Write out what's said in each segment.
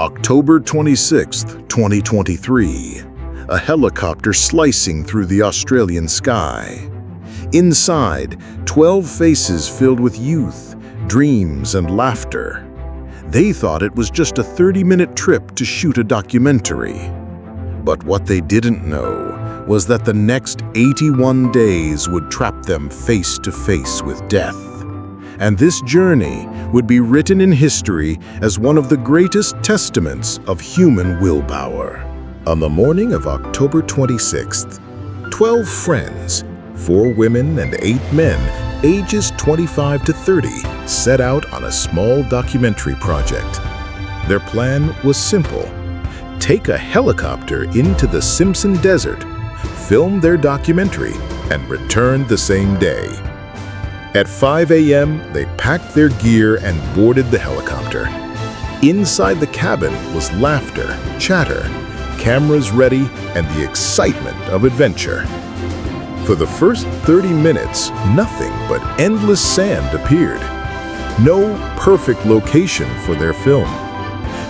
October 26, 2023. A helicopter slicing through the Australian sky. Inside, 12 faces filled with youth, dreams, and laughter. They thought it was just a 30-minute trip to shoot a documentary. But what they didn't know was that the next 81 days would trap them face to face with death. And this journey would be written in history as one of the greatest testaments of human willpower. On the morning of October 26th, 12 friends, 4 women and 8 men, ages 25 to 30, set out on a small documentary project. Their plan was simple: take a helicopter into the Simpson desert, film their documentary, and return the same day. At 5 a.m., they packed their gear and boarded the helicopter. Inside the cabin was laughter, chatter, cameras ready, and the excitement of adventure. For the first 30 minutes, nothing but endless sand appeared. No perfect location for their film.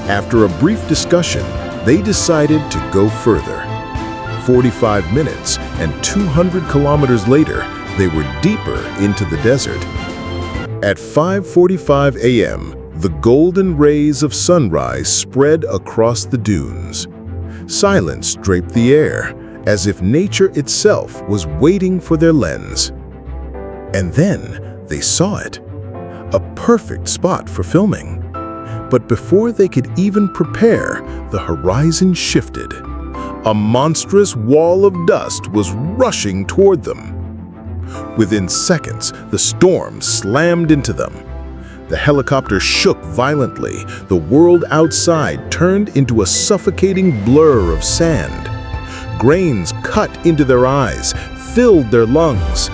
After a brief discussion, they decided to go further. 45 minutes and 200 kilometers later, they were deeper into the desert. At 5:45 a.m., the golden rays of sunrise spread across the dunes. Silence draped the air, as if nature itself was waiting for their lens. And then they saw it. A perfect spot for filming. But before they could even prepare, the horizon shifted. A monstrous wall of dust was rushing toward them. Within seconds, the storm slammed into them. The helicopter shook violently. The world outside turned into a suffocating blur of sand. Grains cut into their eyes, filled their lungs.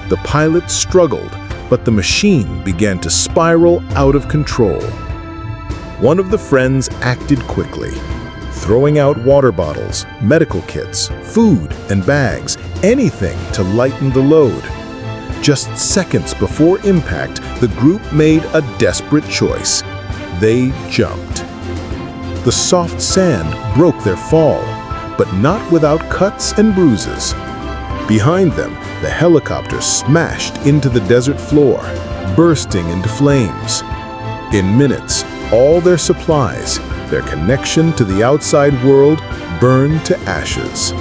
The pilot struggled, but the machine began to spiral out of control. One of the friends acted quickly, throwing out water bottles, medical kits, food and bags, anything to lighten the load. Just seconds before impact, the group made a desperate choice. They jumped. The soft sand broke their fall, but not without cuts and bruises. Behind them, the helicopter smashed into the desert floor, bursting into flames. In minutes, all their supplies, their connection to the outside world, burned to ashes.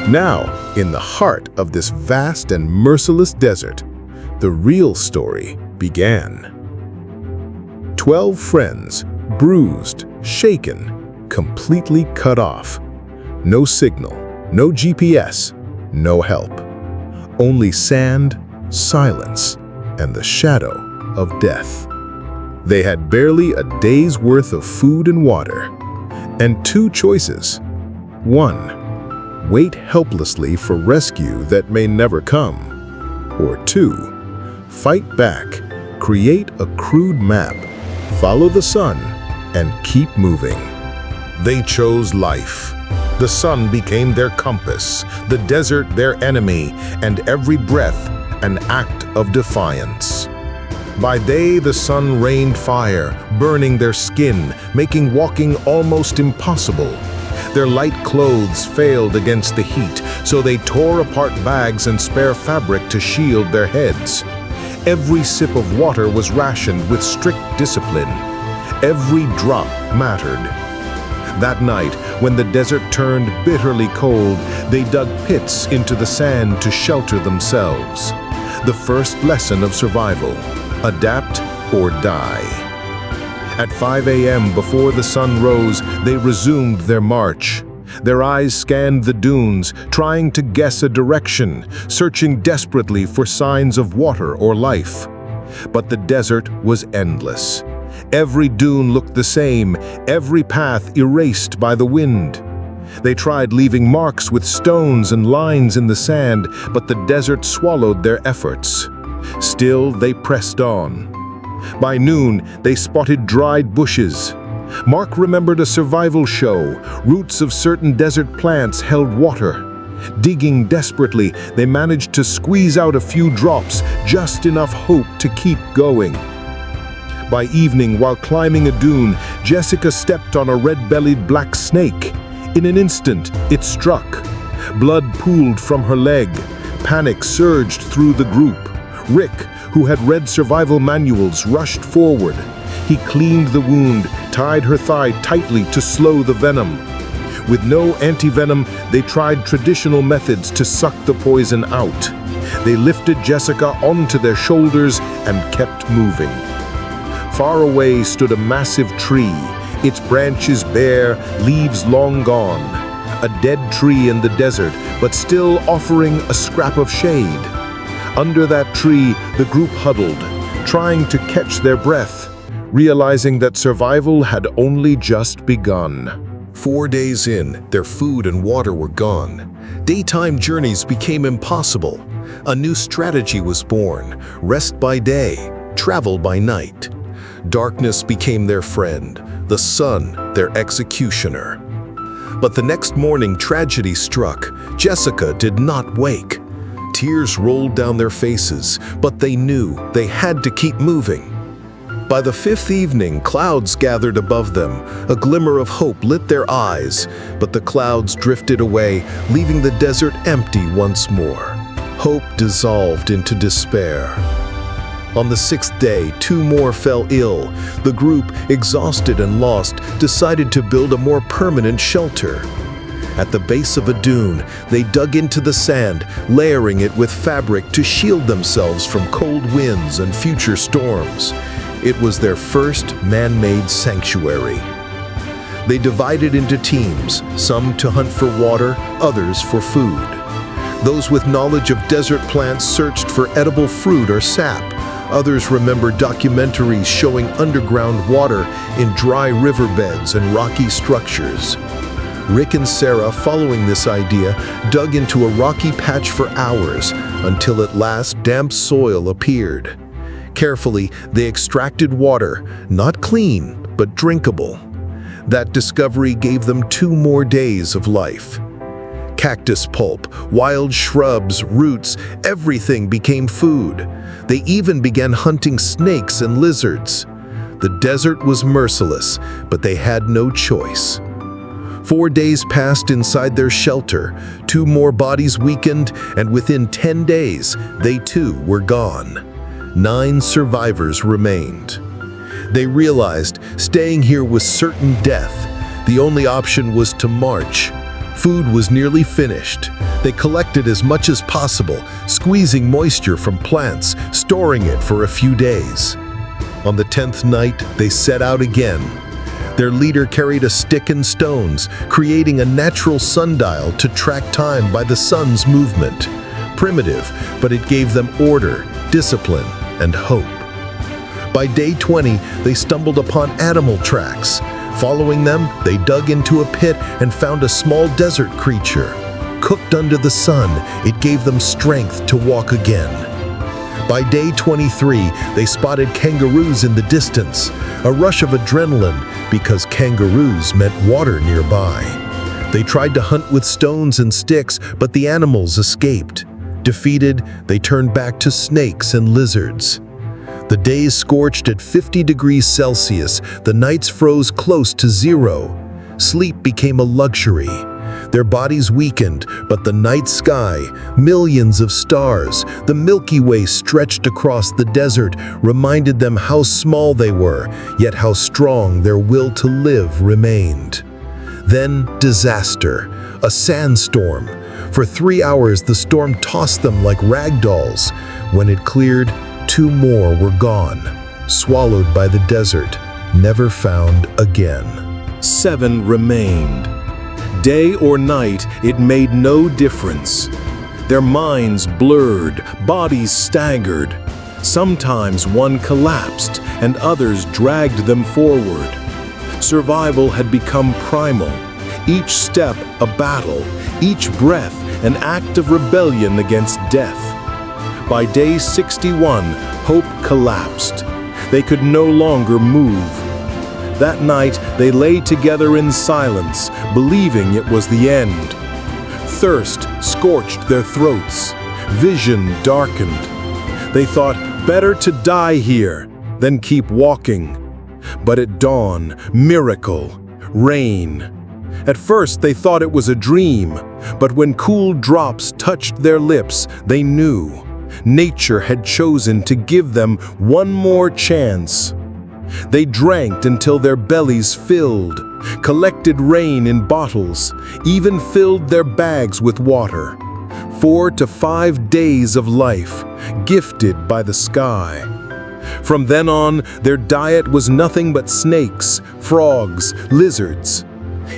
Now, in the heart of this vast and merciless desert, the real story began. 12 friends, bruised, shaken, completely cut off. No signal, no GPS, no help. Only sand, silence, and the shadow of death. They had barely a day's worth of food and water, and 2 choices. 1, wait helplessly for rescue that may never come. Or 2, fight back, create a crude map, follow the sun, and keep moving. They chose life. The sun became their compass, the desert their enemy, and every breath an act of defiance. By day, the sun rained fire, burning their skin, making walking almost impossible. Their light clothes failed against the heat, so they tore apart bags and spare fabric to shield their heads. Every sip of water was rationed with strict discipline. Every drop mattered. That night, when the desert turned bitterly cold, they dug pits into the sand to shelter themselves. The first lesson of survival: adapt or die. At 5 a.m., before the sun rose, they resumed their march. Their eyes scanned the dunes, trying to guess a direction, searching desperately for signs of water or life. But the desert was endless. Every dune looked the same, every path erased by the wind. They tried leaving marks with stones and lines in the sand, but the desert swallowed their efforts. Still, they pressed on. By noon, they spotted dried bushes. Mark remembered a survival show. Roots of certain desert plants held water. Digging desperately, they managed to squeeze out a few drops, just enough hope to keep going. By evening, while climbing a dune, Jessica stepped on a red-bellied black snake. In an instant, it struck. Blood pooled from her leg. Panic surged through the group. Rick, who had read survival manuals, rushed forward. He cleaned the wound, tied her thigh tightly to slow the venom. With no anti-venom, they tried traditional methods to suck the poison out. They lifted Jessica onto their shoulders and kept moving. Far away stood a massive tree, its branches bare, leaves long gone. A dead tree in the desert, but still offering a scrap of shade. Under that tree, the group huddled, trying to catch their breath, realizing that survival had only just begun. 4 days in, their food and water were gone. Daytime journeys became impossible. A new strategy was born: rest by day, travel by night. Darkness became their friend, the sun their executioner. But the next morning, tragedy struck. Jessica did not wake. Tears rolled down their faces, but they knew they had to keep moving. By the 5th evening, clouds gathered above them. A glimmer of hope lit their eyes, but the clouds drifted away, leaving the desert empty once more. Hope dissolved into despair. On the 6th day, 2 more fell ill. The group, exhausted and lost, decided to build a more permanent shelter. At the base of a dune, they dug into the sand, layering it with fabric to shield themselves from cold winds and future storms. It was their first man-made sanctuary. They divided into teams, some to hunt for water, others for food. Those with knowledge of desert plants searched for edible fruit or sap. Others remembered documentaries showing underground water in dry riverbeds and rocky structures. Rick and Sarah, following this idea, dug into a rocky patch for hours until at last damp soil appeared. Carefully, they extracted water, not clean, but drinkable. That discovery gave them 2 more days of life. Cactus pulp, wild shrubs, roots, everything became food. They even began hunting snakes and lizards. The desert was merciless, but they had no choice. 4 days passed inside their shelter, 2 more bodies weakened, and within 10 days, they too were gone. 9 survivors remained. They realized staying here was certain death. The only option was to march. Food was nearly finished. They collected as much as possible, squeezing moisture from plants, storing it for a few days. On the 10th night, they set out again. Their leader carried a stick and stones, creating a natural sundial to track time by the sun's movement. Primitive, but it gave them order, discipline, and hope. By day 20, they stumbled upon animal tracks. Following them, they dug into a pit and found a small desert creature. Cooked under the sun, it gave them strength to walk again. By day 23, they spotted kangaroos in the distance, a rush of adrenaline because kangaroos meant water nearby. They tried to hunt with stones and sticks, but the animals escaped. Defeated, they turned back to snakes and lizards. The days scorched at 50 degrees Celsius, the nights froze close to 0. Sleep became a luxury. Their bodies weakened, but the night sky, millions of stars, the Milky Way stretched across the desert, reminded them how small they were, yet how strong their will to live remained. Then disaster, a sandstorm. For 3 hours, the storm tossed them like rag dolls. When it cleared, 2 more were gone, swallowed by the desert, never found again. 7 remained. Day or night, it made no difference. Their minds blurred, bodies staggered. Sometimes one collapsed, and others dragged them forward. Survival had become primal. Each step a battle, each breath an act of rebellion against death. By day 61, hope collapsed. They could no longer move. That night, they lay together in silence, believing it was the end. Thirst scorched their throats. Vision darkened. They thought, better to die here. then keep walking. But at dawn, miracle, rain. At first, they thought it was a dream, but when cool drops touched their lips, they knew nature had chosen to give them one more chance. They drank until their bellies filled, collected rain in bottles, even filled their bags with water. 4 to 5 days of life, gifted by the sky. From then on, their diet was nothing but snakes, frogs, lizards.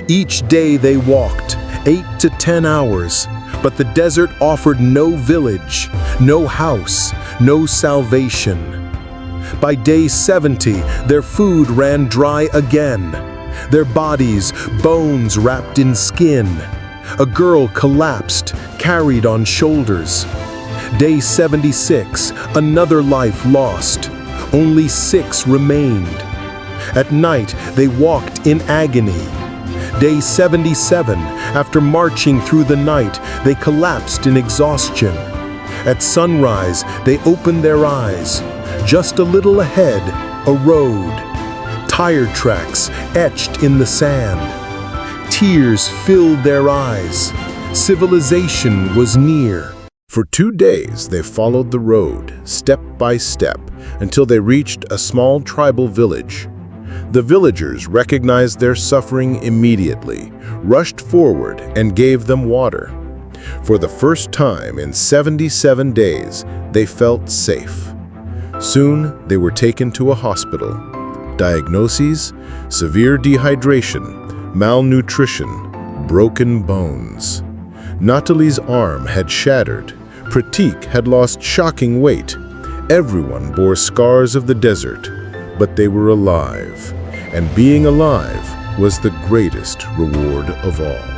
Each day they walked, 8 to 10 hours, but the desert offered no village, no house, no salvation. By day 70, their food ran dry again. Their bodies, bones wrapped in skin. A girl collapsed, carried on shoulders. Day 76, another life lost. Only 6 remained. At night, they walked in agony. Day 77, after marching through the night, they collapsed in exhaustion. At sunrise, they opened their eyes. Just a little ahead, a road. Tire tracks etched in the sand. Tears filled their eyes. Civilization was near. For 2 days, they followed the road, step by step, until they reached a small tribal village. The villagers recognized their suffering immediately, rushed forward, and gave them water. For the first time in 77 days, they felt safe. Soon, they were taken to a hospital. Diagnoses: severe dehydration, malnutrition, broken bones. Natalie's arm had shattered. Pratik had lost shocking weight. Everyone bore scars of the desert, but they were alive. And being alive was the greatest reward of all.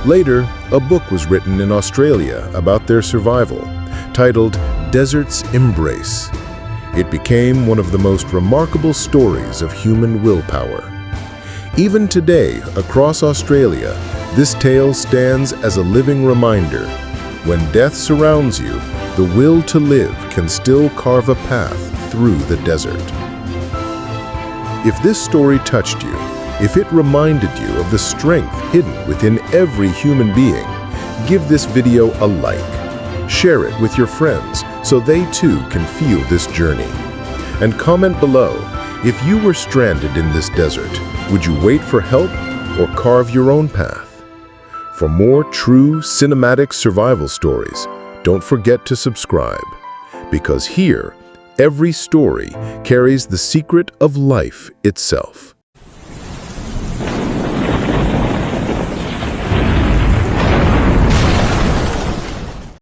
Later, a book was written in Australia about their survival, titled Desert's Embrace. It became one of the most remarkable stories of human willpower. Even today, across Australia, this tale stands as a living reminder. When death surrounds you, the will to live can still carve a path through the desert. If this story touched you, if it reminded you of the strength hidden within every human being, give this video a like. Share it with your friends so they too can feel this journey. And comment below, if you were stranded in this desert, would you wait for help or carve your own path? For more true cinematic survival stories, don't forget to subscribe, because here, every story carries the secret of life itself.